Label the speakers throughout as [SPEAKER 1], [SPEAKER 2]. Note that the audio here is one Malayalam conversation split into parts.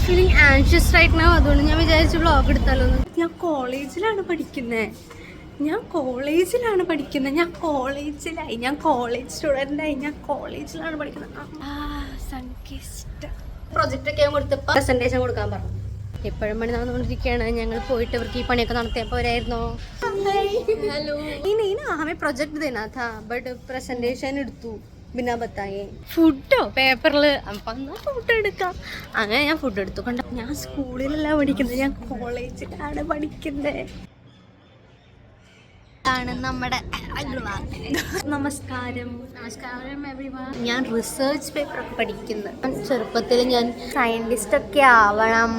[SPEAKER 1] Just feeling anxious right now. അതുകൊണ്ട് ഞാൻ വിചാരിച്ചു വ്ളോഗ് എടുത്താലോ. ഞാൻ കോളേജിലാണ് പഠിക്കുന്നത്. ഞാൻ കോളേജിലായി. ഞാൻ കോളേജ് സ്റ്റുഡൻ്റായി. ഞാൻ കോളേജിലാണ് പഠിക്കുന്നത്. സൺകിസ്റ്റ് പ്രൊജക്റ്റൊക്കെ കൊടുത്തപ്പോൾ പ്രസൻറ്റേഷൻ കൊടുക്കാൻ പറഞ്ഞു. എപ്പോഴും പണി നടന്നുകൊണ്ടിരിക്കുകയാണ്. ഞങ്ങൾ പോയിട്ട് അവർക്ക് ഈ പണിയൊക്കെ നടത്തിയപ്പോൾ അവരായിരുന്നോ ഹലോ हमें प्रोजेक्ट देना था बट प्रेजेंटेशन എടുത്തു. പിന്നെ ബത്തായേ ഫുഡോ പേപ്പറിൽ അപ്പം എന്നാൽ ഫുഡ് എടുക്കാം. അങ്ങനെ ഞാൻ ഫുഡ് എടുത്തു. കണ്ട ഞാൻ സ്കൂളിലല്ല പഠിക്കുന്നത്, ഞാൻ കോളേജിലാണ് പഠിക്കുന്നത്. ആണ് നമ്മുടെ നമസ്കാരം എവരിവൺ. ഞാൻ റിസർച്ച് പേപ്പറൊക്കെ പഠിക്കുന്നത്. ചെറുപ്പത്തിൽ ഞാൻ സയൻറ്റിസ്റ്റ് ഒക്കെ ആവണം.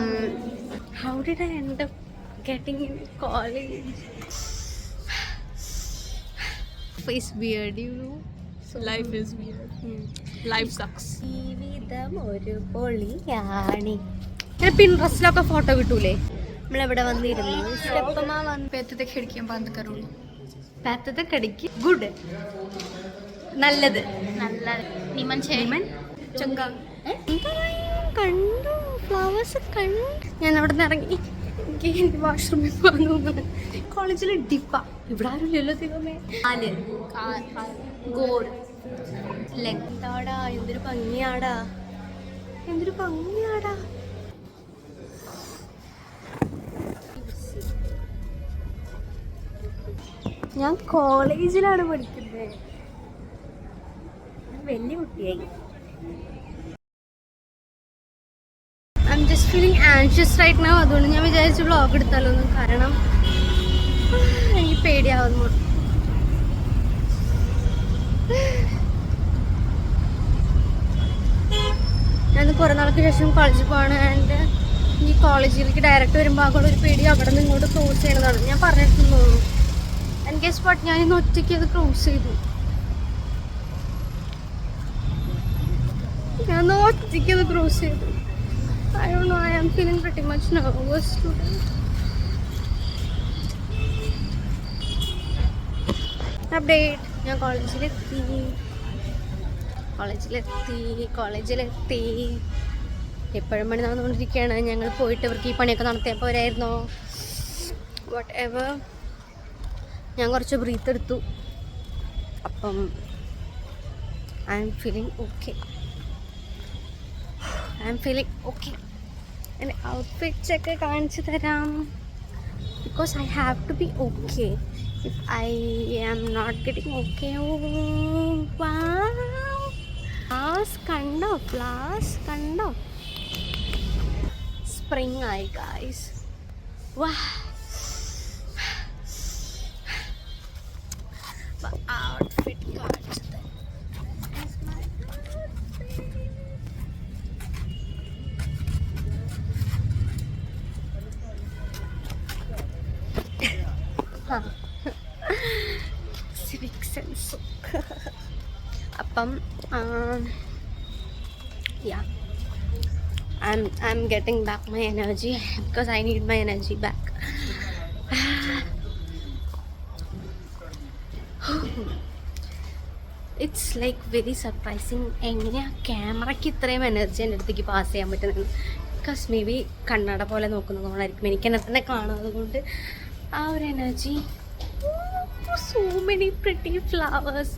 [SPEAKER 1] How did I end up getting in college? It's weird, you know.
[SPEAKER 2] So life is weird. Life sucks.
[SPEAKER 1] ജീവിതം ഒരു പൊളിയാണ്. ഇങ്ങനെ പിൻട്രസ്റ്റിലൊക്കെ ഫോട്ടോ കിട്ടൂലേ? നമ്മളെവിടെ വന്നിരുന്നു. സ്റ്റെപ്പമാ വന്ന്
[SPEAKER 2] पैते खिड़कियां बंद करो.
[SPEAKER 1] പാത്തത്തെ കടിക്ക് ഗുഡ് നല്ലത്
[SPEAKER 2] निमन
[SPEAKER 1] ചങ്ക കണ്ടു ഫ്ലവേഴ്സ് കണ്ടു. ഞാൻ അവിടെ നിന്ന് ഇറങ്ങി. എനിക്ക് വാഷ്റൂമിൽ പോകാൻ തോന്നുന്നു. കോളേജിൽ ഡിപ്പ ഇവിടെ ആരും ഇല്ലല്ലോ ദൈവമേ. ഗോഡ് എന്താടാ എന്തൊരു ഭംഗിയാടാ. ഞാൻ കോളേജിലാണ് പഠിക്കുന്നത്. വലിയ കുട്ടിയായി. I am just feeling anxious right now. അതുകൊണ്ട് ഞാൻ വിചാരിച്ചു വ്ളോഗ് എടുത്താലോ. കാരണം എനിക്ക് പേടിയാവുന്നു. ഞാൻ കുറേ നാൾക്ക് ശേഷം കോളേജിൽ പോവാണ്. ആൻഡ് ഈ കോളേജിലേക്ക് ഡയറക്റ്റ് വരുമ്പോൾ ആകെ ഒരു പേടി അവിടെ നിന്ന് ഇങ്ങോട്ട് ക്രോസ് ചെയ്യണതാണ്. ഞാൻ പറഞ്ഞിട്ടുണ്ടെന്ന് തോന്നുന്നു. ആൻഡ് ഗെസ് വാട്ട്, ഞാൻ ഇന്ന് ഒറ്റയ്ക്ക് അത് ക്രോസ് ചെയ്തു. I don't know, I am feeling pretty much nervous today. Update, ഞാൻ കോളേജിലെത്തി. എപ്പോഴും പണി നടന്നുകൊണ്ടിരിക്കുകയാണ്. ഞങ്ങൾ പോയിട്ട് അവർക്ക് ഈ പണിയൊക്കെ നടത്തിയപ്പോൾ അവരായിരുന്നോ വാട്ട് എവർ. ഞാൻ കുറച്ച് ബ്രീത്ത് എടുത്തു. അപ്പം ഐ എം ഫീലിംഗ് ഓക്കെ. എൻ്റെ ഔട്ട്ഫിറ്റ് ചെക്ക് കാണിച്ചു തരാം. Because I have to be okay. If I am not getting okay. ഫ്ലാസ് കണ്ടോ സ്പ്രിങ് ആയി ഗായ്സ്. വാ ഔട്ട്ഫിറ്റ് കാണിച്ചു തരാം. Civic sense. അപ്പം yeah, I'm getting back my energy because I need my energy back. It's like very surprising എങ്ങനെയാ ക്യാമറയ്ക്ക് ഇത്രയും എനർജി എൻ്റെ അടുത്തേക്ക് പാസ് ചെയ്യാൻ പറ്റുന്നത്. ബിക്കോസ് മേ ബി കണ്ണട പോലെ നോക്കുന്നതുകൊണ്ടായിരിക്കും. എനിക്ക് എന്നെ തന്നെ കാണുന്നത് കൊണ്ട് ആ ഒരു energy. So many pretty flowers.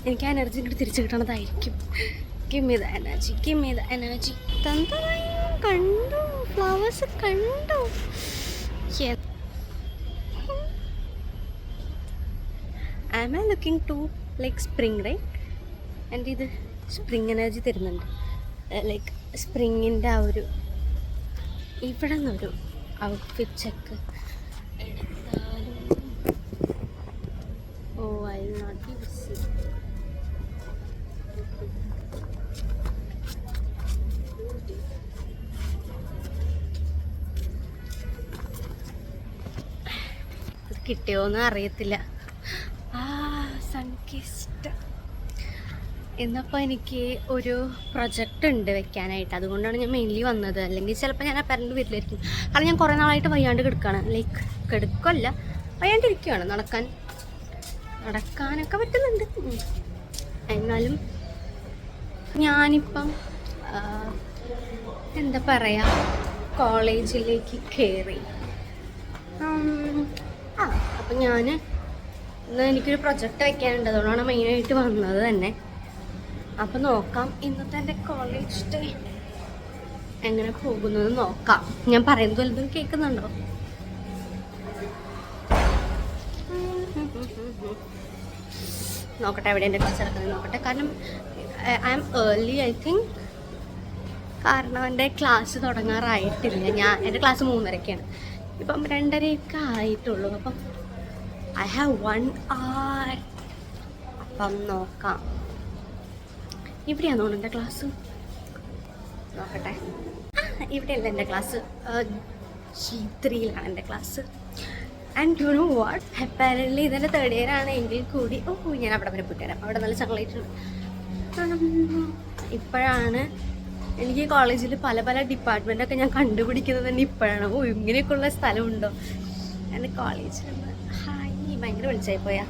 [SPEAKER 1] എനിക്ക് ആ എനർജി ഇങ്ങോട്ട് തിരിച്ചു കിട്ടണതായിരിക്കും. Give me the energy. കണ്ടു ഫ്ലവേഴ്സ് കണ്ടു. Am I looking to like spring, right? And ഇത് സ്പ്രിങ് എനർജി തരുന്നുണ്ട്. ലൈക്ക് സ്പ്രിങ്ങിൻ്റെ ആ ഒരു ഇവിടെ നിന്നൊരു ഔട്ട്ഫിറ്റ് ചെക്ക് എടുത്താലും I will not use it. അത് കിട്ടിയോന്ന് അറിയത്തില്ല. സൺകിസ്റ്റ് എന്നപ്പോൾ എനിക്ക് ഒരു പ്രൊജക്റ്റ് ഉണ്ട് വെക്കാനായിട്ട്. അതുകൊണ്ടാണ് ഞാൻ മെയിൻലി വന്നത്. അല്ലെങ്കിൽ ചിലപ്പോൾ ഞാൻ അപ്പരൻ്റ് വീട്ടിലായിരിക്കും. കാരണം ഞാൻ കുറേ നാളായിട്ട് വയ്യാണ്ട് കിടക്കുകയാണ്. ലൈക്ക് കിടക്കല്ല, വയ്യാണ്ടിരിക്കുകയാണ്. നടക്കാനൊക്കെ പറ്റുന്നുണ്ട്. എന്നാലും ഞാനിപ്പം എന്താ പറയുക, കോളേജിലേക്ക് കയറി. അപ്പം ഞാൻ ഇന്ന് എനിക്കൊരു പ്രൊജക്റ്റ് വയ്ക്കാനുണ്ട്, അതുകൊണ്ടാണ് മെയിനായിട്ട് വന്നത് തന്നെ. അപ്പം നോക്കാം ഇന്നത്തെ എൻ്റെ കോളേജ് ഡേ എങ്ങനെ പോകുന്നത് നോക്കാം. ഞാൻ പറയുന്നത് വല്ലതും കേൾക്കുന്നുണ്ടോ? നോക്കട്ടെ എവിടെ എൻ്റെ ക്ലാസ് നടക്കുന്നത് നോക്കട്ടെ. കാരണം I am early I think. കാരണം എൻ്റെ ക്ലാസ് തുടങ്ങാറായിട്ടില്ല. എൻ്റെ ക്ലാസ് 3:30-ക്കാണ്. ഇപ്പം 2:30 ആയിട്ടുള്ളൂ. അപ്പം ഐ ഹാവ് 1 hour. അപ്പം നോക്കാം. ഇവിടെയാണോ എൻ്റെ ക്ലാസ്? നോക്കട്ടെ. ഇവിടെയല്ല എൻ്റെ ക്ലാസ്, G3-ലാണ് എൻ്റെ class. And you know what, apparently ഇതെൻ്റെ 3rd year ആണ് എങ്കിൽ കൂടി ഞാൻ അവിടെ വരെ പോയിട്ട് വരാം. അവിടെ നല്ല ചങ്ങളായിട്ടുണ്ട്. ഇപ്പോഴാണ് എനിക്ക് കോളേജിൽ പല പല ഡിപ്പാർട്ട്മെൻറ്റൊക്കെ ഞാൻ കണ്ടുപിടിക്കുന്നത് തന്നെ ഇപ്പോഴാണ്. ഇങ്ങനെയൊക്കെയുള്ള സ്ഥലമുണ്ടോ എൻ്റെ കോളേജിൽ? ഹായ്, ഭയങ്കര വിളിച്ചായി പോയാ.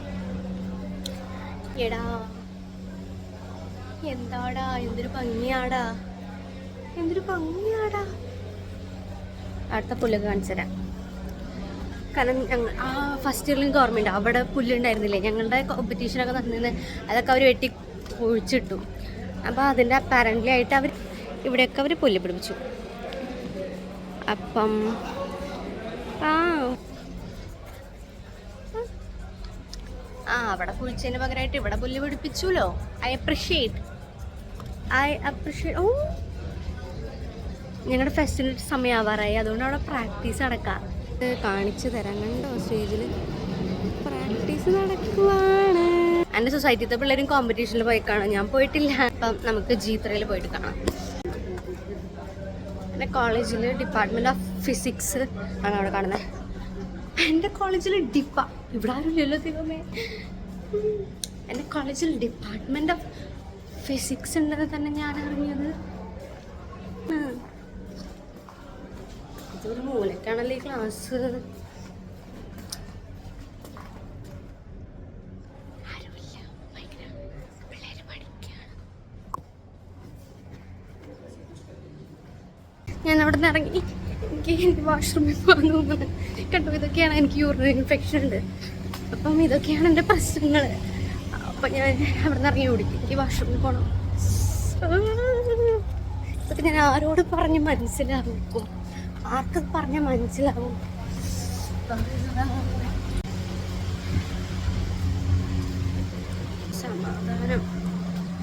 [SPEAKER 1] എടാ എന്താടാ, എന്തൊരു ഭംഗിയാടാ, എന്തൊരു ഭംഗിയാടാ. അടുത്ത പുല്ലൊക്കെ കാണിച്ചു തരാം. കാരണം ഞങ്ങൾ ഫസ്റ്റ് ഇയറിലും ഗവൺമെൻറ് അവിടെ പുല്ലുണ്ടായിരുന്നില്ലേ, ഞങ്ങളുടെ കോമ്പറ്റീഷനൊക്കെ നടന്നിരുന്നത് അതൊക്കെ അവർ വെട്ടി ഒഴിച്ചിട്ടു. അപ്പോൾ അതിൻ്റെ അപ്പാരൻ്റ്ലി ആയിട്ട് അവർ ഇവിടെയൊക്കെ അവർ പുല്ല് പിടിപ്പിച്ചു. അപ്പം അവിടെ കുഴിച്ചതിന് പകരമായിട്ട് ഇവിടെ പുല്ല് പിടിപ്പിച്ചുല്ലോ. I appreciate. ഓ, ഞങ്ങളുടെ ഫെസ്റ്റിന് സമയമാവാറായി, അതുകൊണ്ട് അവിടെ പ്രാക്ടീസ് നടക്കാം. കാണിച്ചു തരാൻ കണ്ടോ, സ്റ്റേജിൽ പ്രാക്ടീസ് നടക്കുവാണ്. എൻ്റെ സൊസൈറ്റിത്തെ പിള്ളേരും കോമ്പറ്റീഷനിൽ പോയി കാണാം, ഞാൻ പോയിട്ടില്ല. അപ്പം നമുക്ക് G3-ൽ പോയിട്ട് കാണാം. എൻ്റെ കോളേജിൽ ഡിപ്പാർട്ട്മെൻറ്റ് ഓഫ് ഫിസിക്സ് ആണ് അവിടെ കാണുന്നത്. എൻ്റെ കോളേജിൽ ഇവിടെ ആരും ഇല്ലല്ലോ ദൈവമേ. എൻ്റെ കോളേജിൽ ഡിപ്പാർട്ട്മെൻറ്റ് ഓഫ് ഫിസിക്സ് ഉണ്ടെന്ന് തന്നെ ഞാൻ അറിഞ്ഞത്. ഇതൊരു മൂലക്കാണല്ലോ ഈ ക്ലാസ്. ആരുമില്ല, പിള്ളേർ പഠിക്കുകയാണ്. ഞാൻ അവിടെ നിന്ന് ഇറങ്ങി എനിക്ക് വാഷ്റൂമിൽ പോകാൻ തോന്നുന്നത് കേട്ടോ. ഇതൊക്കെയാണ്, എനിക്ക് യൂറിനറി ഇൻഫെക്ഷൻ ഉണ്ട്. അപ്പം ഇതൊക്കെയാണ് എൻ്റെ പ്രശ്നങ്ങൾ. അപ്പം ഞാൻ അവിടെ നിന്ന് ഇറങ്ങി ഓടിക്കും, എനിക്ക് വാഷ്റൂമിൽ പോകണം. ഇതൊക്കെ ഞാൻ ആരോട് പറഞ്ഞ് മനസ്സിലാക്കും? ആർക്ക് പറഞ്ഞാൽ മനസ്സിലാവും? സമാധാനം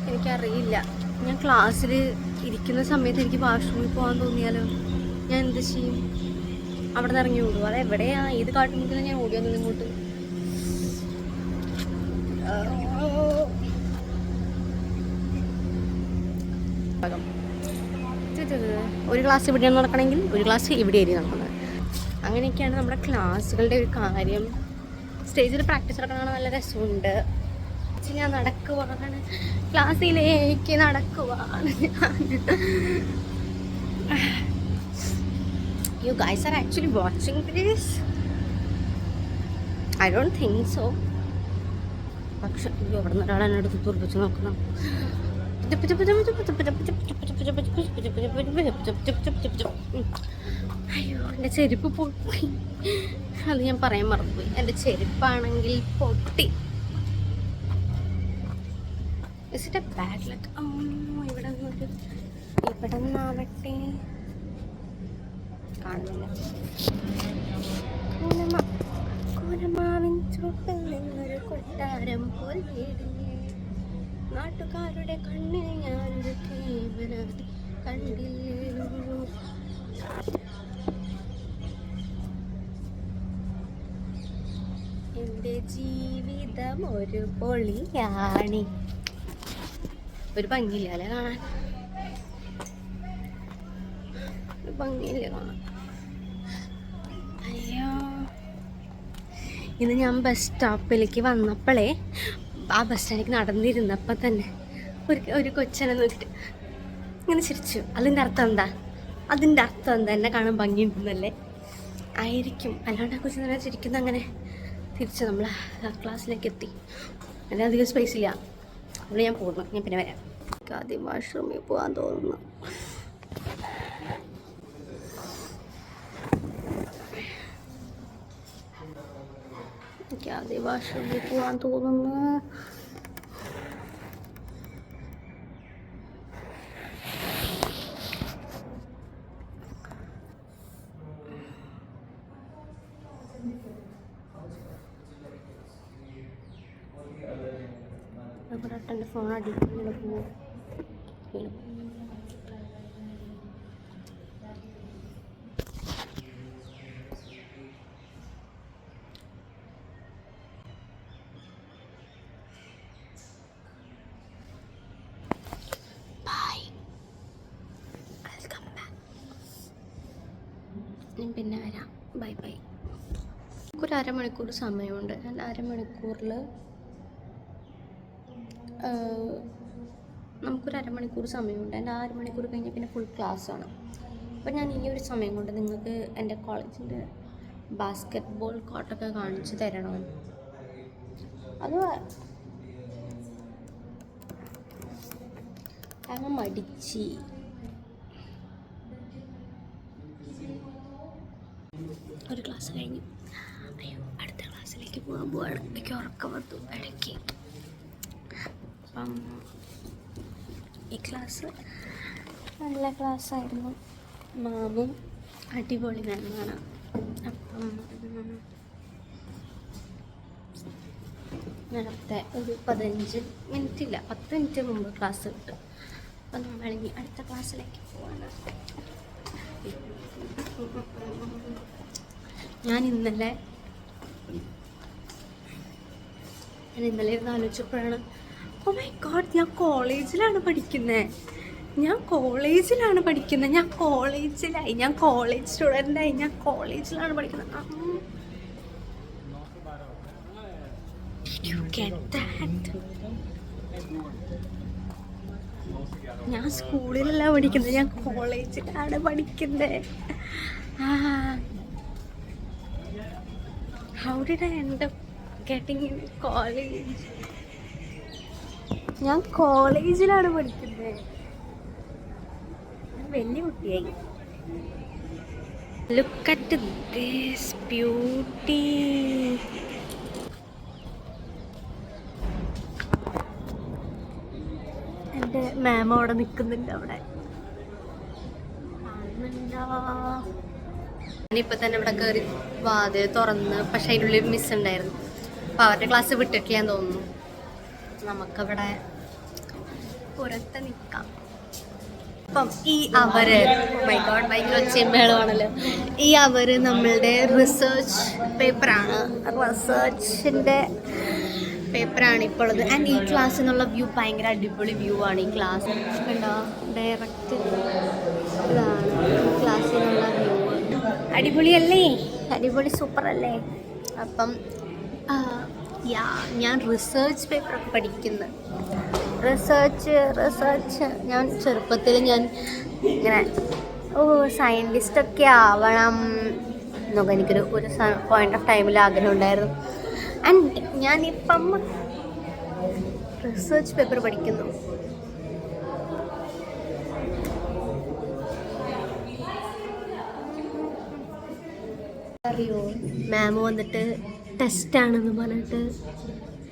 [SPEAKER 1] എനിക്കറിയില്ല. ഞാൻ ക്ലാസ്സിൽ ഇരിക്കുന്ന സമയത്ത് എനിക്ക് വാഷ്റൂമിൽ പോകാൻ തോന്നിയാലോ ഞാൻ എന്ത് ചെയ്യും? അവിടെ നിന്ന് ഇറങ്ങി ഓടും. അത് എവിടെയാ, ഏത് കാട്ടുമുക്കിലും ഞാൻ ഓടിയൊന്നും ഇങ്ങോട്ട്. ഒരു ക്ലാസ് ഇവിടെ നടക്കണമെങ്കിൽ ഒരു ക്ലാസ് ഇവിടെ ആയിരിക്കും നടക്കുന്നത്. അങ്ങനെയൊക്കെയാണ് നമ്മുടെ ക്ലാസ്സുകളുടെ ഒരു കാര്യം. സ്റ്റേജിൽ പ്രാക്ടീസ് നടക്കണമെന്ന് നല്ല രസമുണ്ട്. ഞാൻ നടക്കുവാണ്, ക്ലാസ്സിലേക്ക് നടക്കുവാണ്. You guys are actually watching this? I don't think so. പക്ഷെ ഇവിടെ നിന്ന് ഒരാൾ എന്നെ എടുത്ത് തുറപ്പിച്ച് നോക്കണം. അയ്യോ, എൻ്റെ ചെരുപ്പ് പൊട്ടി. അത് ഞാൻ പറയാൻ മറന്നുപോയി. എൻ്റെ ചെരുപ്പാണെങ്കിൽ പൊട്ടി. Is it a bad luck? ഇവിടെ നിന്നാവട്ടെ, കാണുന്നില്ല. കോലമാവിൻ ചോട്ടിൽ നിന്നൊരു കൊട്ടാരം പോലെ നാട്ടുകാരുടെ കണ്ണിൽ ഞാനൊരു കേവല കണ്ടില്ലല്ലോ. എൻ്റെ ജീവിതം ഒരു പൊളിയാണ്. ഒരു ഭംഗിയില്ല അല്ലേ കാണാൻ? ഒരു ഭംഗിയില്ല കാണാൻ. അയ്യോ, ഇന്ന് ഞാൻ ബസ് സ്റ്റോപ്പിലേക്ക് വന്നപ്പോഴേ ആ ബസ് സ്റ്റാൻഡിലേക്ക് നടന്നിരുന്നപ്പോൾ തന്നെ ഒരു കൊച്ചനെ നോക്കിയിട്ട് ഇങ്ങനെ ചിരിച്ചു. അതിൻ്റെ അർത്ഥം എന്താ? എന്നെ കാണാൻ ഭംഗിയുണ്ടെന്നല്ലേ ആയിരിക്കും. അല്ലാണ്ട് ആ കൊച്ചു തന്നെ ചിരിക്കുന്ന. അങ്ങനെ തിരിച്ച് നമ്മൾ ക്ലാസ്സിലേക്ക് എത്തി. അതിന് അധികം സ്പേസ് ഇല്ല, അതുകൊണ്ട് ഞാൻ പോകുന്നു. ഞാൻ പിന്നെ വരാം. ആദ്യം വാഷ്റൂമിൽ പോകാൻ തോന്നുന്നു. അതേ വാഷ്റൂമിൽ പോകാൻ തോന്നുന്നു. അവിടെ ഏട്ടൻ്റെ ഫോൺ അടിക്കുന്ന പോകും. പിന്നെ വരാം. Bye bye. നമുക്കൊരു അരമണിക്കൂർ സമയമുണ്ട്. ഞാൻ അരമണിക്കൂറിൽ നമുക്കൊരു അരമണിക്കൂർ സമയമുണ്ട്. എൻ്റെ 6 മണിക്കൂർ കഴിഞ്ഞ് പിന്നെ ഫുൾ ക്ലാസ്സാണ്. അപ്പോൾ ഞാൻ ഈ ഒരു സമയം കൊണ്ട് നിങ്ങൾക്ക് എൻ്റെ കോളേജിൻ്റെ ബാസ്കറ്റ് ബോൾ കോർട്ടൊക്കെ കാണിച്ചു തരണം. അത് അങ്ങ് മടിച്ച് ഒരു ക്ലാസ് കഴിഞ്ഞു. അയ്യോ, അടുത്ത ക്ലാസ്സിലേക്ക് പോകാൻ പോവാണ്. എനിക്ക് ഉറക്കം വന്നു ഇടയ്ക്ക്. അപ്പം ഈ ക്ലാസ് നല്ല ക്ലാസ്സായിരുന്നു. മാമും അടിപൊളി മാമാണ്. അപ്പം നേരത്തെ ഒരു 15 മിനിറ്റില്ല 10 മിനിറ്റ് മുമ്പ് ക്ലാസ് കിട്ടും. അപ്പം നമ്മളിനി അടുത്ത ക്ലാസ്സിലേക്ക് പോവാണ്. ഞാൻ ഇന്നലെ ഇരുന്ന് ആലോചിച്ചപ്പോഴാണ്, ഓ മൈ ഗോഡ്, ഞാൻ കോളേജിലാണ് പഠിക്കുന്നത്. ഞാൻ കോളേജ് സ്റ്റുഡൻ്റായി. ഞാൻ കോളേജിലാണ് പഠിക്കുന്നത്. ഞാൻ സ്കൂളിലല്ല പഠിക്കുന്നത്, ഞാൻ കോളേജിലാണ് പഠിക്കുന്നത്. How did I end up getting in college? ഞാൻ കോളേജിലാണ് പഠിക്കുന്നത്. വലിയ കുട്ടിയായി. Look at this beauty. എൻ്റെ മാം അവിടെ നിൽക്കുന്നുണ്ട്. അവിടെ ഞാനിപ്പോൾ തന്നെ ഇവിടെ കയറി വാതിൽ തുറന്ന്, പക്ഷെ അതിൻ്റെ ഉള്ളിൽ മിസ് ഉണ്ടായിരുന്നു. അപ്പോൾ അവരുടെ ക്ലാസ് വിട്ടിട്ടില്ലാന്ന് തോന്നുന്നു. നമുക്കവിടെ പുറത്ത് നിൽക്കാം. അപ്പം ഈ അവര് മൈ ഗോഡ് ഭയങ്കര ഒച്ചയമ്പേളമാണല്ലോ. ഈ അവര് നമ്മളുടെ റിസർച്ച് പേപ്പറാണ് ഇപ്പോൾ ഉള്ളത്. ആൻഡ് ഈ ക്ലാസ്സിൽ നിന്നുള്ള വ്യൂ ഭയങ്കര അടിപൊളി വ്യൂ ആണ്. ഈ ക്ലാസ് കണ്ടോ, ഡയറക്റ്റ് ഇതാണ് ക്ലാസ്സിൽ നിന്നുള്ള വ്യൂ. അടിപൊളിയല്ലേ? അടിപൊളി സൂപ്പർ അല്ലേ? അപ്പം ഞാൻ റിസർച്ച് പേപ്പറൊക്കെ പഠിക്കുന്നു. റിസർച്ച് ഞാൻ ചെറുപ്പത്തിൽ ഞാൻ ഇങ്ങനെ സയൻറ്റിസ്റ്റൊക്കെ ആവണം എന്നൊക്കെ എനിക്കൊരു പോയിന്റ് ഓഫ് ടൈമിൽ ആഗ്രഹം ഉണ്ടായിരുന്നു. ആൻഡ് ഞാനിപ്പം റിസർച്ച് പേപ്പർ പഠിക്കുന്നു. അറിയോ, മാം വന്നിട്ട് ടെസ്റ്റാണെന്ന് പറഞ്ഞിട്ട്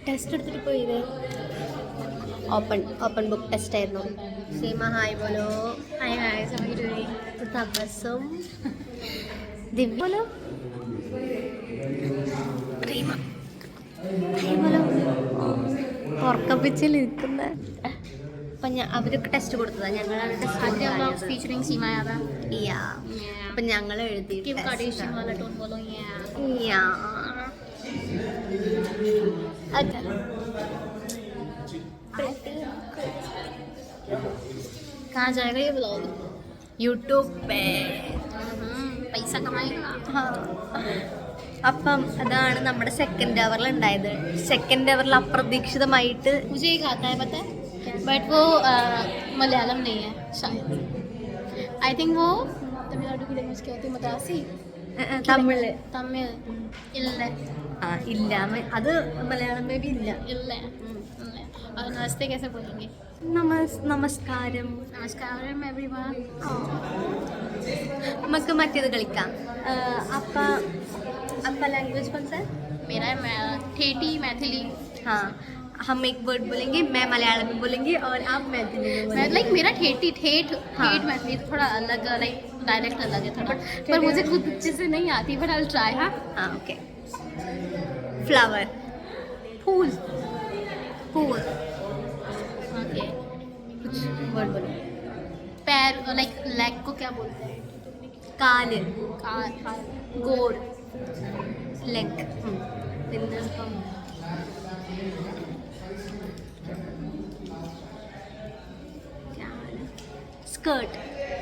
[SPEAKER 1] ടെസ്റ്റ് എടുത്തിട്ട് പോയത്. ഓപ്പൺ ബുക്ക് ടെസ്റ്റ് ആയിരുന്നു. സീമ ഹായ് ബോലോ. ഹായ് തപസ്സും ദിവ്യ ബോലോ. റീമ ഹായ് ബോലോ. ഉറക്കപ്പിച്ചിൽ നിൽക്കുന്ന. അപ്പം അവരൊക്കെ ടെസ്റ്റ് കൊടുത്തതാണ്. ഞങ്ങളാണ് ടെസ്റ്റ്. അപ്പം ഞങ്ങൾ എഴുതി कहाँ जाएगा ये ब्लॉग? यूट्यूब पे पैसा कमाएगा. അപ്പം അതാണ് നമ്മുടെ സെക്കൻഡ് അവറിൽ ഉണ്ടായത്. സെക്കൻഡ് അവറിൽ അപ്രതീക്ഷിതമായിട്ട്
[SPEAKER 2] मुझे एक आता है पता है, बट वो मलयालम नहीं है शायद. आई थिंक वो तमिलनाडु की लैंग्वेज क्या होती है, मद्रासी.
[SPEAKER 1] തമിഴ്
[SPEAKER 2] ഇല്ല
[SPEAKER 1] അത് മലയാളം മേ ബി ഇല്ല.
[SPEAKER 2] और नमस्ते कैसे बोलेंगे?
[SPEAKER 1] നമസ്കാരം
[SPEAKER 2] एवरीवन.
[SPEAKER 1] നമുക്ക് മറ്റേത് കളിക്കാം. അപ്പ ലാംഗ്വേജ് कौन सा है?
[SPEAKER 2] मेरा है, मैं ठेठी मैथिली।
[SPEAKER 1] हाँ, हम एक वर्ड बोलेंगे, मैं मलयालम में बोलेंगे और आप मैथिली में
[SPEAKER 2] मैं
[SPEAKER 1] बोलेंगे।
[SPEAKER 2] लाइक मेरा ठेठ
[SPEAKER 1] हाँ।
[SPEAKER 2] मैथिली थोड़ा अलग, लाइक डायरेक्ट अलग है थोड़ा, पर मुझे खुद अच्छे से नहीं आती, बट आई विल ट्राई। हाँ,
[SPEAKER 1] हाँ ओके। फ्लावर,
[SPEAKER 2] फूल।
[SPEAKER 1] फूल,
[SPEAKER 2] ओके।
[SPEAKER 1] कुछ वर्ड बोलो।
[SPEAKER 2] पैर, लाइक लेग को क्या बोलते हैं?
[SPEAKER 1] काल,
[SPEAKER 2] गोर।
[SPEAKER 1] लेग, പിന്നെ स्कर्ट,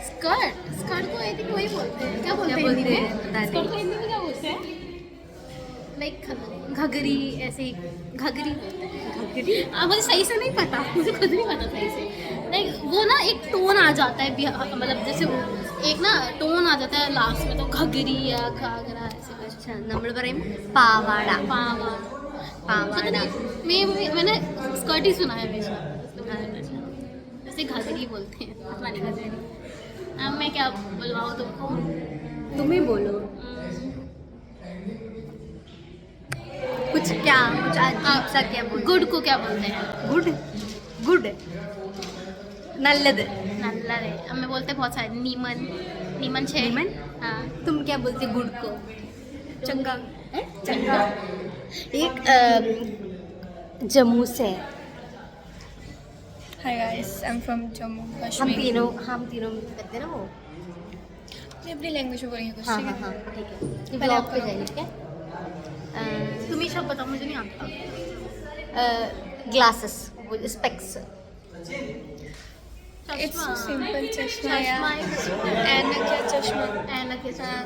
[SPEAKER 2] स्कर्ट। स्कर्ट को आई थिंक वही बोलते हैं, क्या बोलते हैं
[SPEAKER 1] बोलते
[SPEAKER 2] हिंदी
[SPEAKER 1] हैं?
[SPEAKER 2] में?
[SPEAKER 1] पता
[SPEAKER 2] स्कर्ट को
[SPEAKER 1] नहीं।
[SPEAKER 2] हिंदी में क्या बोलते हैं? लाइक घघरी, ऐसे ही घघरी बोलते हैं।
[SPEAKER 1] घघरी,
[SPEAKER 2] मुझे सही से नहीं पता, मुझे खुद नहीं पता सही से। लाइक वो ना एक टोन आ जाता है, मतलब जैसे एक ना टोन आ जाता है लास्ट में, तो घघरी या घाघरा ऐसे कुछ।
[SPEAKER 1] अच्छा നമ്മൾ പറയും പാവാട,
[SPEAKER 2] पावा।
[SPEAKER 1] പാവാട।
[SPEAKER 2] मैंने स्कर्ट ही सुना है हमेशा, जैसे घघरी बोलते हैं, पता नहीं घघरी। अब मैं क्या बुलवाऊँ तुमको?
[SPEAKER 1] तुम ही बोलो कुछ, क्या कुछ अजीब सा क्या बोल।
[SPEAKER 2] गुड को क्या बोलते हैं?
[SPEAKER 1] गुड, गुड, नल्लद।
[SPEAKER 2] नल्लरे। अब मैं बोलते हैं बहुत सारे, नीमन। नीमन छे।
[SPEAKER 1] नीमन?
[SPEAKER 2] हाँ।
[SPEAKER 1] तुम क्या बोलती गुड को?
[SPEAKER 2] चंगा।
[SPEAKER 1] चंगा। एक जम्मू से है।
[SPEAKER 3] Hi guys, I'm from Jammu
[SPEAKER 1] हम
[SPEAKER 3] Kashmir.
[SPEAKER 1] तीनों करते हैं ना वो।
[SPEAKER 3] मैं अपनी लैंग्वेज में बोलेंगे कुछ,
[SPEAKER 1] हाँ
[SPEAKER 3] ठीक
[SPEAKER 1] हाँ
[SPEAKER 3] है?
[SPEAKER 1] हाँ ठीक है, ये
[SPEAKER 3] पहले
[SPEAKER 1] ब्लॉग
[SPEAKER 3] आप
[SPEAKER 1] पे
[SPEAKER 3] करो।
[SPEAKER 1] जाएंगे, ठीक है।
[SPEAKER 2] तुम ही सब बताओ, मुझे नहीं आता।
[SPEAKER 1] Glasses, specs.
[SPEAKER 3] It's
[SPEAKER 2] चश्मा।
[SPEAKER 3] simple चश्मा
[SPEAKER 2] चश्मा
[SPEAKER 3] या ऐनक या चश्मा।
[SPEAKER 2] ऐनक के साथ।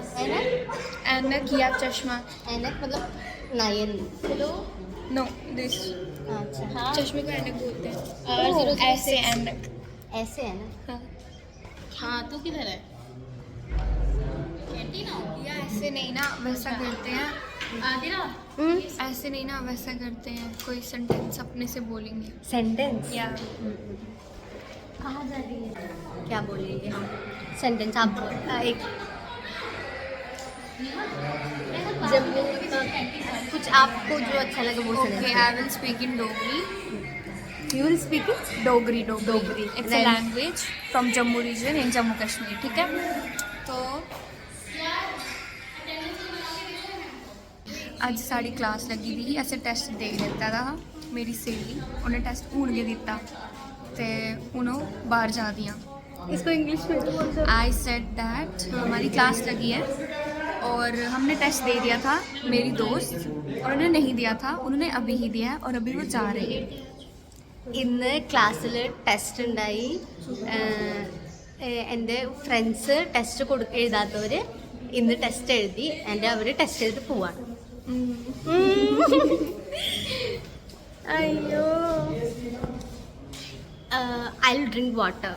[SPEAKER 3] ऐनक या चश्मा।
[SPEAKER 1] ऐनक मतलब नयन।
[SPEAKER 2] हेलो।
[SPEAKER 3] No, this
[SPEAKER 1] अच्छा,
[SPEAKER 2] हाँ।
[SPEAKER 3] चश्मे को ऐनक बोलते हैं।
[SPEAKER 2] और
[SPEAKER 3] ऐसे ऐनक।
[SPEAKER 1] ऐसे है ना।
[SPEAKER 3] हाँ।
[SPEAKER 2] हाँ, तू किधर है? कैंटीन आओ।
[SPEAKER 3] या ऐसे नहीं ना, वैसा करते हैं।
[SPEAKER 2] आदिरा।
[SPEAKER 3] ऐसे नहीं ना, वैसा करते हैं। कोई सेंटेंस अपने से बोलेंगे।
[SPEAKER 1] सेंटेंस।
[SPEAKER 3] या
[SPEAKER 2] कहाँ जा रही है?
[SPEAKER 1] क्या बोलेंगे हम? सेंटेंस आप एक जम्मू कुछ आपको जो अच्छा लगे वो
[SPEAKER 3] Okay,
[SPEAKER 1] sentence.
[SPEAKER 3] I will speak in Dogri.
[SPEAKER 1] You will speak
[SPEAKER 3] Dogri.
[SPEAKER 1] Dogri.
[SPEAKER 3] It's a language from Jammu region in Jammu Kashmir, ठीक है? तो ਅੱਜ ਸਾਡੀ ਕਲਾਸ ਲੱਗੀ ਦੀ ਸੀ, ਅਸੀਂ ਟੈਸਟ ਦੇ ਦਿੱਤਾ ਦਾ ਮੇਰੀ ਸਹੇਲੀ ਉਹਨੇ ਟੈਸਟ ਹੁਣ ਕੇ ਦਿੱਤਾ ਤੇ ਹੁਣ ਉਹ ਬਾਹਰ ਜਾ ਦੀਆਂ।
[SPEAKER 1] इसको इंग्लिश में बोल दो।
[SPEAKER 3] आई सेड दैट हमारी क्लास लगी है और हमने टेस्ट दे दिया था, मेरी दोस्त और उन्होंने नहीं दिया था, उन्होंने अभी ही दिया है और अभी वो जा रही है।
[SPEAKER 1] ഇന്ന് ക്ലാസ്സിൽ ടെസ്റ്റ് ഉണ്ടായി. എൻ്റെ ഫ്രണ്ട്സ് ടെസ്റ്റ് എഴുതാത്തവർ ഇന്ന് ടെസ്റ്റ് എഴുതി, എൻ്റെ അവർ ടെസ്റ്റ് എഴുതി പോവാണ്. അയ്യോ. I will drink water.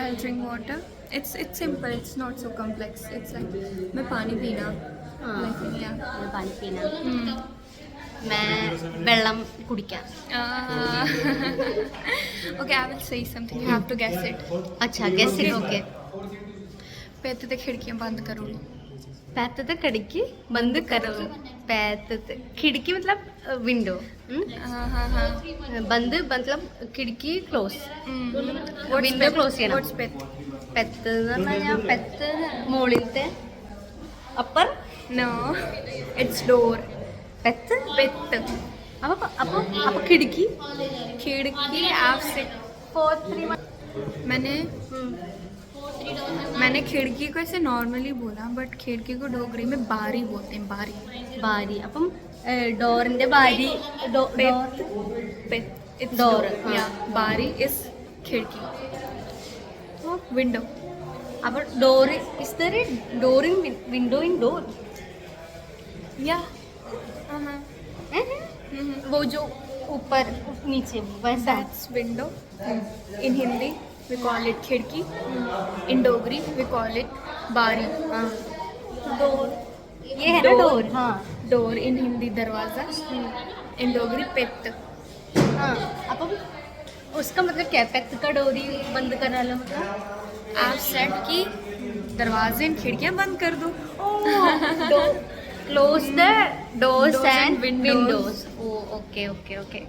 [SPEAKER 3] I'll drink water. It's simple, it's not so complex. It's like मैं पानी पीना like yeah.
[SPEAKER 1] പാനി പീന. मैं വെള്ളം കുടിക്കാം.
[SPEAKER 3] Okay, I will say something. You have to guess it.
[SPEAKER 1] अच्छा गैस इट. ओके.
[SPEAKER 3] पेट ते खिड़कियां बंद करो.
[SPEAKER 1] पैत ते खिड़की बंद करो. पैत ते खिड़की मतलब विंडो.
[SPEAKER 3] हाँ हाँ.
[SPEAKER 1] बंद मतलब खिड़की close.
[SPEAKER 3] What's
[SPEAKER 1] Window
[SPEAKER 3] pet?
[SPEAKER 1] close ചെയ്യണം.
[SPEAKER 3] What's pet?
[SPEAKER 1] പെത്ത് എന്ന് പറഞ്ഞാൽ പെത്ത് മുകളിലത്തെ upper
[SPEAKER 3] No, it's door.
[SPEAKER 1] പെത്ത്.
[SPEAKER 3] Pet.
[SPEAKER 1] അപ്പൊ അപ്പൊ അപ്പൊ കിടക്കി.
[SPEAKER 3] खिड़की आप से मैंने खिड़की को ऐसे नॉर्मली बोला, बट खिड़की को डोगरी में बारी बोलते हैं. बारी.
[SPEAKER 1] ഭാരി. അപ്പം ഡോറിന്റെ ഭാരി.
[SPEAKER 3] It's
[SPEAKER 1] Door,
[SPEAKER 3] door.
[SPEAKER 1] हाँ.
[SPEAKER 3] Yeah, बारी is खिड़की. Window.
[SPEAKER 1] അപ്പൊ door is there A door in window in door.
[SPEAKER 3] Yeah. Uh-huh.
[SPEAKER 1] वो जो ऊपर नीचे वैसा.
[SPEAKER 3] That's window. In Hindi we call it खिड़की. In Dogri we call it बारी.
[SPEAKER 1] हाँ. डोर ये है ना डोर. हाँ
[SPEAKER 3] Door in Hindi दरवाजा. In Dogri पेट.
[SPEAKER 1] हाँ. അപ്പം उसका मतलब क्या है? पेट का डोरी बंद करना मतलब.
[SPEAKER 3] आप सेट की दरवाजे and खिड़कियां बंद कर दो.
[SPEAKER 1] Close the doors
[SPEAKER 3] and
[SPEAKER 1] and
[SPEAKER 3] windows.
[SPEAKER 1] Windows. Oh okay okay okay,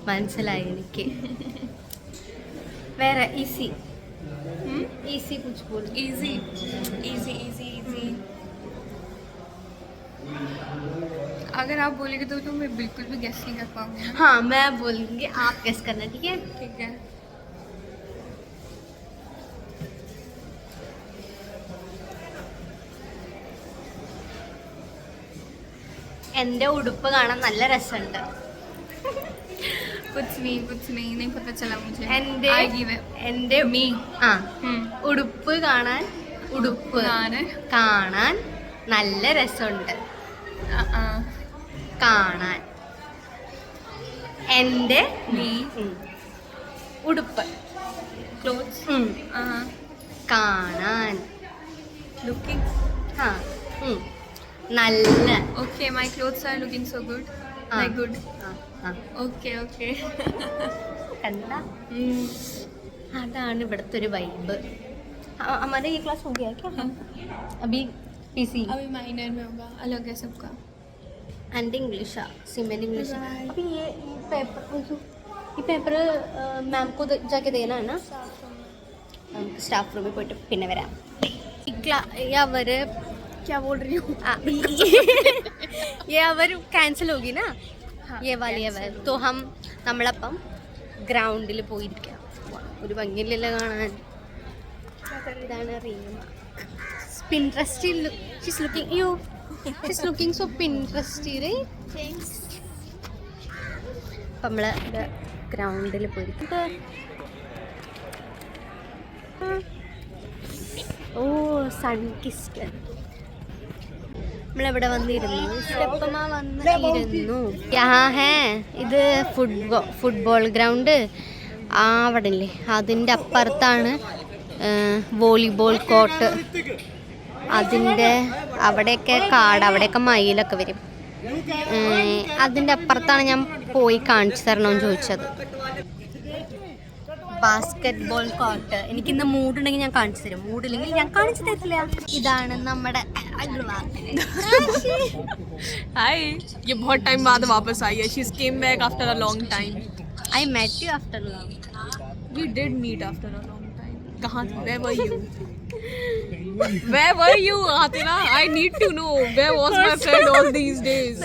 [SPEAKER 1] മനസ്സിലായി എനിക്ക്. വേറെ ഈസി ഈസി കുछ बोल.
[SPEAKER 3] इजी इजी इजी इजी अगर आप बोलेंगे तो मैं बिल्कुल भी गेस नहीं कर पाऊंगी.
[SPEAKER 1] हाँ मैं बोलूंगी, आप गेस करना, ठीक है?
[SPEAKER 3] ठीक है.
[SPEAKER 1] എൻ്റെ ഉടുപ്പ് കാണാൻ നല്ല രസമുണ്ട്.
[SPEAKER 3] कुछ नहीं पता चला मुझे.
[SPEAKER 1] എൻ്റെ
[SPEAKER 3] I give it.
[SPEAKER 1] എൻ്റെ
[SPEAKER 3] Me.
[SPEAKER 1] ആ ഉടുപ്പ് കാണാൻ
[SPEAKER 3] കാണാൻ
[SPEAKER 1] കാണാൻ നല്ല രസമുണ്ട്. കാണാൻ എൻ്റെ
[SPEAKER 3] Me.
[SPEAKER 1] ഉടുപ്പ്
[SPEAKER 3] Clothes.
[SPEAKER 1] കാണാൻ
[SPEAKER 3] Looking.
[SPEAKER 1] ആ നല്ല
[SPEAKER 3] Okay, my clothes are looking so good. Like good. Okay.
[SPEAKER 1] കണ്ട, അതാണ് ഇവിടുത്തെ ഒരു വൈബ്. हमारे ये क्लास हो गया है क्या? अभी पीसी
[SPEAKER 3] अभी माइनर में होगा, अलग है सबका.
[SPEAKER 1] And English cement English. अभी ये पेपर मैम को जाके देना है ना. स्टाफ रूम में പോയിട്ട് പിന്നെ വരാം. അവര് क्या बोल रही हूँ ये अवर कैंसिल होगी ना. ये वाली अवर तो हम നമ്മളപ്പം ഗ്രൗണ്ടിൽ പോയിരിക്കാം. ഒരു ഭംഗിയില്ലല്ലോ കാണാൻ. ഇതാണ് റീമ. പിൻട്രസ്റ്റിൽ she's looking so pinteresty right. അപ്പം നമ്മൾ ഗ്രൗണ്ടിൽ പോയിരിക്കും. Oh sun kissed. നമ്മളിവിടെ വന്നിരുന്നു, സ്റ്റെപ്പമ്മ വന്നിരുന്നു. ഇത് ഫുട്ബോൾ ഗ്രൗണ്ട് അവിടെ ഇല്ലേ, അതിൻ്റെ അപ്പുറത്താണ് വോളിബോൾ കോർട്ട്. അതിൻ്റെ അവിടെയൊക്കെ കാട്, അവിടെയൊക്കെ മയിലൊക്കെ വരും. അതിൻ്റെ അപ്പുറത്താണ് ഞാൻ പോയി കാണിച്ചു തരണമെന്ന് ചോദിച്ചത്. Basket ball court. എനിക്കിന്ന് മൂഡുണ്ടെങ്കിൽ ഞാൻ കാണിച്ചു തരും, മൂഡില്ലെങ്കിൽ ഞാൻ കാണിച്ചു തരില്ല. ഇതാണ് നമ്മുടെ
[SPEAKER 4] हाय, ये बहुत टाइम बाद वापस आई है. She came back after a long time.
[SPEAKER 1] I met you after long.
[SPEAKER 4] We did meet after a long time. कहाँ थी? Where were you? Where were you, Atina? I need to know. Where was my friend all these days?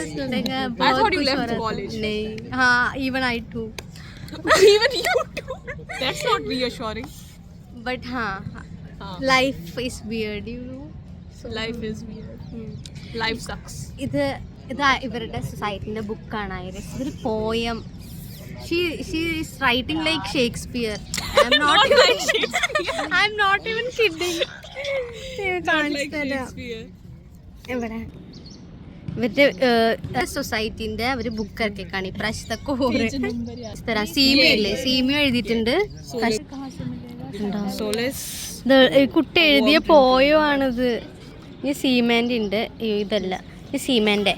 [SPEAKER 4] I thought you left college.
[SPEAKER 1] नहीं, हाँ, even I too.
[SPEAKER 4] Even you too. That's not reassuring.
[SPEAKER 1] But हाँ, life is weird, you know.
[SPEAKER 4] Life is weird. Life sucks.
[SPEAKER 1] ഇത് ഇവരുടെ സൊസൈറ്റിന്റെ ബുക്കാണ് ഐറിസ്. ഇതൊരു poem. She is writing like Shakespeare. I'm not even kidding. ഇവിടെ ഇവരുടെ സൊസൈറ്റിന്റെ അവര് ബുക്ക് ഇറക്കിയേക്കാണ് ഇപ്രാവശ്യത്തെ കോറ്. സീമിയല്ലേ, സീമിയ എഴുതിയിട്ടുണ്ട്. കുട്ടി എഴുതിയ പോയോ ആണിത്. ഈ സീമെന്റ് ഉണ്ട്, ഇതല്ല ഈ cement.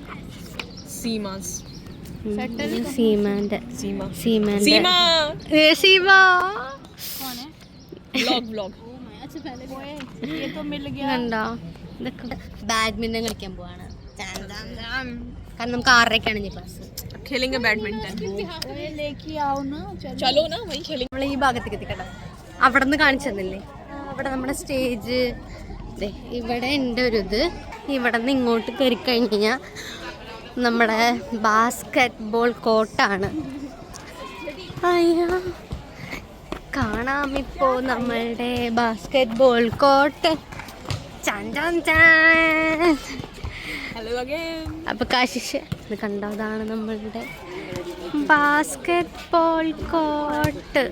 [SPEAKER 4] Seema's.
[SPEAKER 1] Cement
[SPEAKER 4] Seema.
[SPEAKER 1] Cement
[SPEAKER 4] Seema.
[SPEAKER 1] Seema
[SPEAKER 4] Vlog.
[SPEAKER 3] ये तो मिल
[SPEAKER 1] കണ്ടോ? ഇതൊക്കെ ബാഡ്മിന്റൺ കളിക്കാൻ പോവാണ്. കാരണം നമുക്ക് 6:30 ഇനി ക്ലാസ്.
[SPEAKER 4] खेलेंगे बैडमिंटन.
[SPEAKER 3] लेके आओ ना.
[SPEAKER 4] चलो ना, वहीं खेलेंगे.
[SPEAKER 1] നമ്മൾ ഈ ഭാഗത്തേക്ക് എത്തിക്കട്ടോ. അവിടെ നിന്ന് കാണിച്ചു തന്നില്ലേ, അവിടെ നമ്മുടെ സ്റ്റേജ്. ഇവിടെ ഉണ്ട് ഒരു ഇത്. ഇവിടെ നിന്ന് ഇങ്ങോട്ട് കയറി കഴിഞ്ഞ് കഴിഞ്ഞാൽ നമ്മുടെ ബാസ്കറ്റ് ബോൾ കോർട്ടാണ്. അയ്യോ, കാണാമിപ്പോ നമ്മളുടെ basket ball court.
[SPEAKER 4] Hello again.
[SPEAKER 1] അപ്പൊ കാശിഷ് ഇത് കണ്ടോ, അതാണ് നമ്മളുടെ ബാസ്കറ്റ് ബോൾ കോർട്ട്.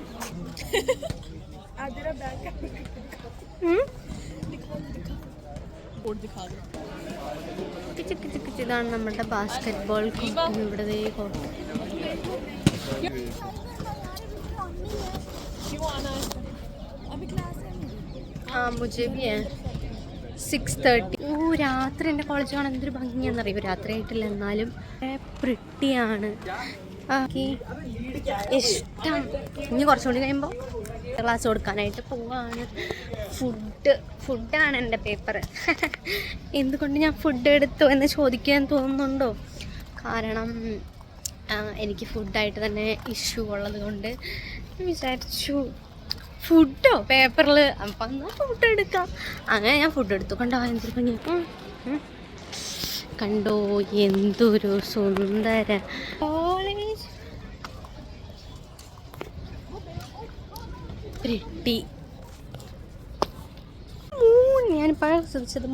[SPEAKER 1] ഇതാണ് നമ്മുടെ ബാസ്കറ്റ് ബോൾ കോർട്ട്. ഇവിടെ കോർട്ട്. ആ മുझे भी है 6:30. ഓ രാത്രി എൻ്റെ കോളേജ് കാണാൻ എന്തൊരു ഭംഗിയാണെന്നറിയോ. രാത്രി ആയിട്ടില്ല, എന്നാലും പ്രിട്ടിയാണ്. ഇഷ്ടം. ഇനി കുറച്ചുകൂടി കഴിയുമ്പോൾ ക്ലാസ് കൊടുക്കാനായിട്ട് പോവാണ്. ഫുഡാണ് എൻ്റെ പേപ്പർ. എന്തുകൊണ്ട് ഞാൻ ഫുഡ് എടുത്തു എന്ന് ചോദിക്കാൻ തോന്നുന്നുണ്ടോ? കാരണം എനിക്ക് ഫുഡായിട്ട് തന്നെ ഇഷ്യൂ ഉള്ളത് കൊണ്ട് വിചാരിച്ചു ഫുഡോ പേപ്പറിൽ അപ്പം എന്നാൽ ഫുഡ് എടുക്കാം. അങ്ങനെ ഞാൻ ഫുഡ് എടുത്തു. കണ്ടോ എന്തൊരു ഭംഗി, കണ്ടോ എന്തൊരു സുന്ദര കോളേജ്. പ്രിട്ടി ഞാനിപ്പോൾ ശ്രദ്ധിച്ചത്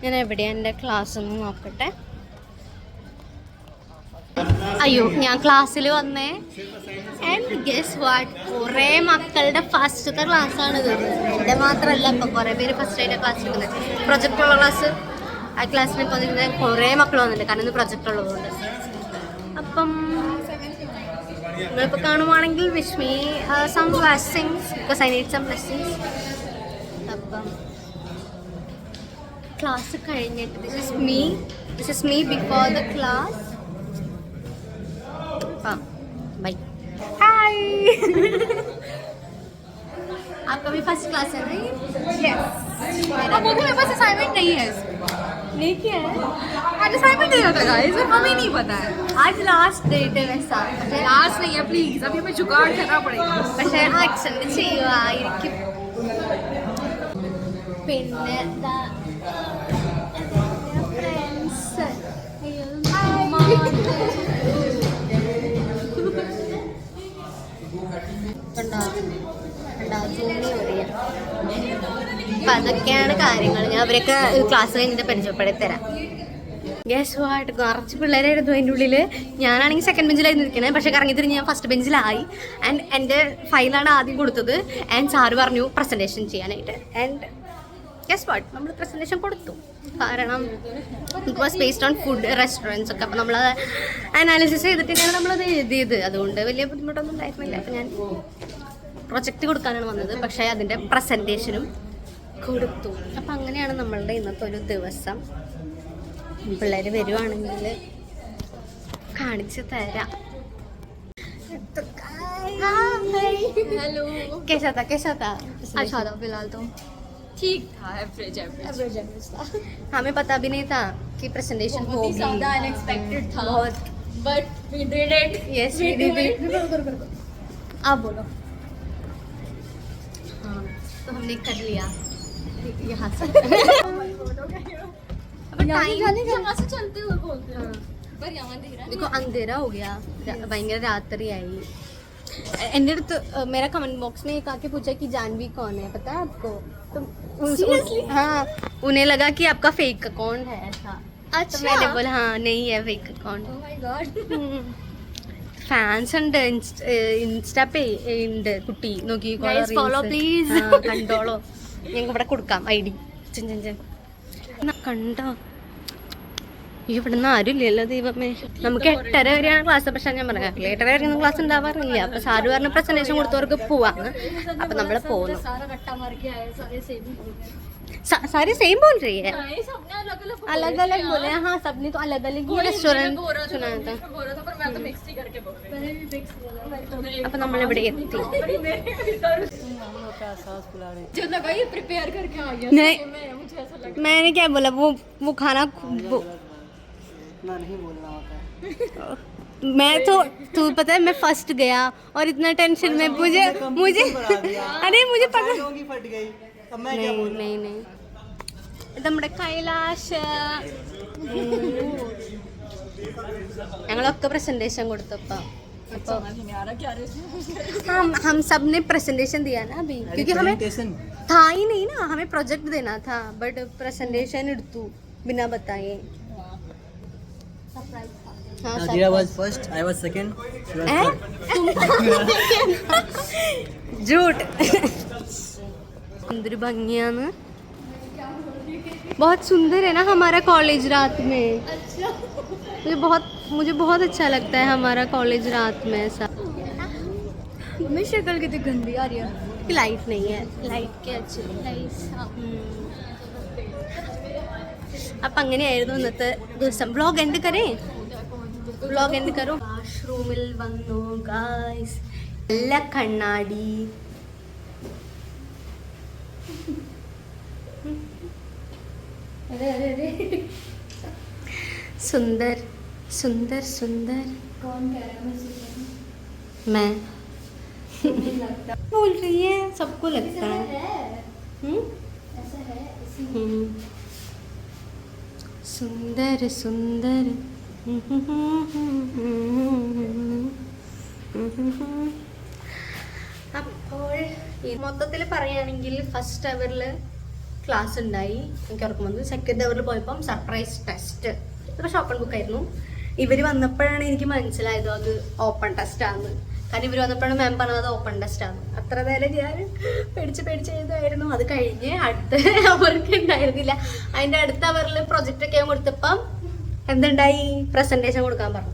[SPEAKER 1] ഞാൻ എവിടെയാണ് എൻ്റെ ക്ലാസ് ഒന്ന് നോക്കട്ടെ. അയ്യോ ഞാൻ ക്ലാസ്സിൽ വന്നേ. ആൻഡ് ഗെസ് വാട്ട്, കുറേ മക്കളുടെ ഫസ്റ്റത്തെ ക്ലാസ്സാണിത്. എൻ്റെ മാത്രമല്ല, ഇപ്പം കുറേ പേര് ഫസ്റ്റ് ആയിട്ട് ക്ലാസ് എടുക്കുന്നത്. പ്രൊജക്റ്റുള്ള ക്ലാസ്, ആ ക്ലാസ്സിൽ ഇപ്പോൾ വന്നിരുന്നത് കുറേ മക്കൾ വന്നിട്ടുണ്ട്. കാരണം ഇത് പ്രൊജക്റ്റ് ഉള്ളതുകൊണ്ട്. അപ്പം നിങ്ങളിപ്പോൾ കാണുവാണെങ്കിൽ wish me some blessings because I need some blessings. അപ്പം ക്ലാസ് കഴിഞ്ഞിട്ട് this is me before the class. Bye hi. आपका भी फर्स्ट क्लास है ना? यस. अब वो मेरे पास असाइनमेंट नहीं है. नहीं किया है? आज असाइनमेंट नहीं होता गाइस, हमें नहीं पता है. आज लास्ट डेट है वैसा. लास्ट नहीं है प्लीज, अभी हमें जुगाड़ करना पड़ेगा. പക്ഷേ ആക്സന്റ് ചെയ്യുമായിരിക്കും. പിന്നെ ഫ്രണ്ട്സ് അപ്പം അതൊക്കെയാണ് കാര്യങ്ങൾ. ഞാൻ അവരൊക്കെ ക്ലാസ് കഴിഞ്ഞിട്ട് പരിചയപ്പെടുത്തി തരാം. ഗസ് വാട്ട്, കുറച്ച് പിള്ളേരായിരുന്നു അതിൻ്റെ ഉള്ളിൽ. ഞാനാണെങ്കിൽ സെക്കൻഡ് ബെഞ്ചിലായിരുന്നു ഇരിക്കണേ. പക്ഷേ കറങ്ങി തിരിഞ്ഞ് ഞാൻ ഫസ്റ്റ് ബെഞ്ചിലായി. ആൻഡ് എൻ്റെ ഫയലാണ് ആദ്യം കൊടുത്തത്. ആൻഡ് സാറ് പറഞ്ഞു പ്രസൻറ്റേഷൻ ചെയ്യാനായിട്ട്. ആൻഡ് ഗസ് വാട്ട്, നമ്മൾ പ്രസൻറ്റേഷൻ കൊടുത്തു. കാരണം it was based on food restaurants ഒക്കെ. അപ്പോൾ നമ്മൾ അനാലിസിസ് ചെയ്തിട്ടാണ് നമ്മളത് എഴുതിയത്. അതുകൊണ്ട് വലിയ ബുദ്ധിമുട്ടൊന്നും ഉണ്ടായിരുന്നില്ല. അപ്പോൾ ഞാൻ പ്രൊജക്റ്റ് കൊടുക്കാനാണ് വന്നത്. പക്ഷേ അതിൻ്റെ പ്രസൻറ്റേഷനും കൊടുത്തു. അപ്പം അങ്ങനെയാണ് നമ്മളുടെ ഇന്നത്തെ ഒരു ദിവസം. പിള്ളേർ വരുവാണെങ്കിൽ കാണിച്ചു തരാം.
[SPEAKER 2] हेलो.
[SPEAKER 1] कैसा था?
[SPEAKER 2] अच्छा था फिलहाल तो ठीक था, एवरेज था.
[SPEAKER 1] हमें पता भी नहीं था कि प्रेजेंटेशन होगी.
[SPEAKER 2] ज़्यादा अनएक्सपेक्टेड था
[SPEAKER 1] बहुत.
[SPEAKER 2] But we did it.
[SPEAKER 1] Yes we did it. आप बोलो. हाँ तो हमने कर लिया यहाँ से.
[SPEAKER 2] यहाँ से चलते हुए बोलते हैं. पर यहाँ
[SPEAKER 1] देखो अंधेरा हो गया, भयंकर रात्रि आई. एंड तो मेरा कमेंट बॉक्स में एक आके पूछा कि जानवी कौन है, पता है आपको? तो हाँ उन्हें लगा कि आपका फेक अकाउंट है ऐसा. अच्छा. तो मैंने बोला हाँ नहीं है fake account.
[SPEAKER 2] Oh my God.
[SPEAKER 1] Fans ഉണ്ട് ഇൻസ്റ്റാ പേ ഉണ്ട് കുട്ടി നോക്കി
[SPEAKER 2] follow please.
[SPEAKER 1] കണ്ടോളോ. ഞങ്ങൾക്ക് ഇവിടെ കൊടുക്കാം ID. കണ്ടോ ഇവിടുന്ന് ആരും ഇല്ലല്ലോ ദൈവമേ. നമുക്ക് 8:30 വരെയാണ് ക്ലാസ്. പക്ഷെ ഞാൻ പറയാം 8:30 വരെയൊന്നും ക്ലാസ് ഉണ്ടാവാറില്ല. അപ്പൊ സാറ് പറഞ്ഞ പ്രസന്റേഷൻ കൊടുത്തവർക്ക് പോവാന്ന്. അപ്പൊ നമ്മള് പോകുന്നു. सारे सेम बोल रही है. अलग अलग बोले. हाँ सबने तो अलग अलग ही रेस्टोरेंट सुनाया था. അപ്പൊ നമ്മളിവിടെ എത്തി. मैंने क्या बोला, वो खाना
[SPEAKER 5] नहीं बोलना होता है.
[SPEAKER 1] मैं तो तू पता है मैं फर्स्ट गया और इतना टेंशन में मुझे अरे मुझे पता
[SPEAKER 5] फट गई. अब मैं क्या बोलूं?
[SPEAKER 1] नहीं ഇത് നമ്മുടെ കൈലാഷ്. ഞങ്ങളൊക്കെ പ്രസന്റേഷൻ കൊടുത്തപ്പോ हम सब ने प्रेजेंटेशन दिया ना अभी, क्योंकि हमें था ही नहीं ना, हमें प्रोजेक्ट देना था. बट प्रेजेंटेशन എടുത്തു बिना बताए.
[SPEAKER 5] Nadira was first, I was second.
[SPEAKER 1] झूठ. എന്തൊരു ഭംഗിയാണ്. बहुत सुंदर है ना हमारा कॉलेज रात में. मुझे बहुत अच्छा लगता है हमारा कॉलेज रात में ऐसा.
[SPEAKER 3] मेरी शक्ल कितनी गंदी आ रही है.
[SPEAKER 1] लाइट नहीं है, लाइट के अच्छे അപ്പം അങ്ങനെയായിരുന്നു ഇന്നത്തെ ദിവസം. Vlog end കരോ. വാഷ്റൂമിൽ വന്നു ഗായ്സ്. നല്ല കണ്ണാടി, सुंदर सुंदर सुंदर. कौन कह रहा है मैं सुंदर? मैं बोल रही है, सबको लगता है.
[SPEAKER 2] ऐसा है
[SPEAKER 1] सुंदर सुंदर. അപ്പോൾ മൊത്തത്തിൽ പറയുകയാണെങ്കിൽ ഫസ്റ്റ് അവറിൽ ക്ലാസ് ഉണ്ടായി, എനിക്ക് ഉറക്കം വന്നു. സെക്കൻഡ് അവറിൽ പോയപ്പം സർപ്രൈസ് ടെസ്റ്റ്. ഇത് പക്ഷെ ഓപ്പൺ ബുക്ക് ആയിരുന്നു. ഇവർ വന്നപ്പോഴാണ് എനിക്ക് മനസ്സിലായത് അത് ഓപ്പൺ ടെസ്റ്റ് ആണ്. കാരണം ഇവർ വന്നപ്പോഴാണ് മാം പറഞ്ഞത് അത് ഓപ്പൺ ടെസ്റ്റ് ആണ്. അത്ര നേരം ഞാൻ പേടിച്ച് എഴുതായിരുന്നു. അത് കഴിഞ്ഞ് അടുത്ത അവർക്ക് ഉണ്ടായിരുന്നില്ല. അതിൻ്റെ അടുത്ത അവറിൽ പ്രൊജക്റ്റ് ഒക്കെ കൊടുത്തപ്പം എന്തുണ്ടായി, പ്രസൻറ്റേഷൻ കൊടുക്കാൻ പറഞ്ഞു.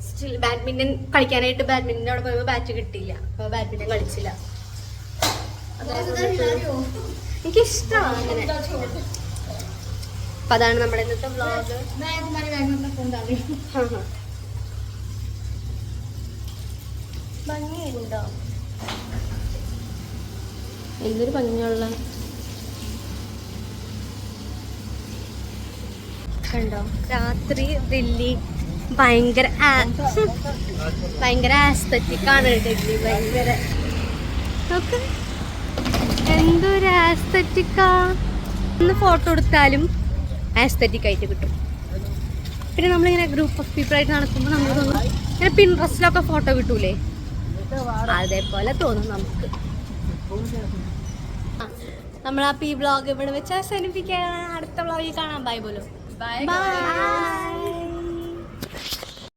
[SPEAKER 1] സ്റ്റിൽ ബാഡ്മിൻ്റൺ കളിക്കാനായിട്ട് ബാഡ്മിൻ്റൻ്റെ അവിടെ പോയപ്പോൾ ബാറ്റ് കിട്ടിയില്ല, അപ്പോൾ ബാഡ്മിൻ്റൺ കളിച്ചില്ല. എനിക്കിഷ്ടമാണ് അങ്ങനെ. അപ്പം അതാണ് നമ്മുടെ ഇന്നത്തെ വ്ളോഗ്. ഭംഗിയുണ്ടോ? എന്തൊരു ഭംഗിയുള്ള കണ്ടോ. രാത്രി ദില്ലി ഭയങ്കര ആസ്തറ്റിക്കാണ്. ഡൽഹി ഭയങ്കര എന്തൊരു ആസ്തറ്റിക്കാ. ഒന്ന് ഫോട്ടോ എടുത്താലും ആസ്തറ്റിക് ആയിട്ട് കിട്ടും. പിന്നെ നമ്മളിങ്ങനെ ഗ്രൂപ്പ് ഓഫ് പീപ്പിൾ ആയിട്ട് നടക്കുമ്പോൾ നമ്മൾ തോന്നും ഇങ്ങനെ പിൻട്രസ്റ്റിലൊക്കെ ഫോട്ടോ കിട്ടൂലേ, അതേപോലെ തോന്നും നമുക്ക്. നമ്മൾ ഈ വ്ളോഗ് ഇവിടെ വെച്ച് അവസാനിപ്പിക്കുകയാണ്. അടുത്ത വ്ളോഗിൽ കാണാം. ബൈ ബോലോ. ബൈ.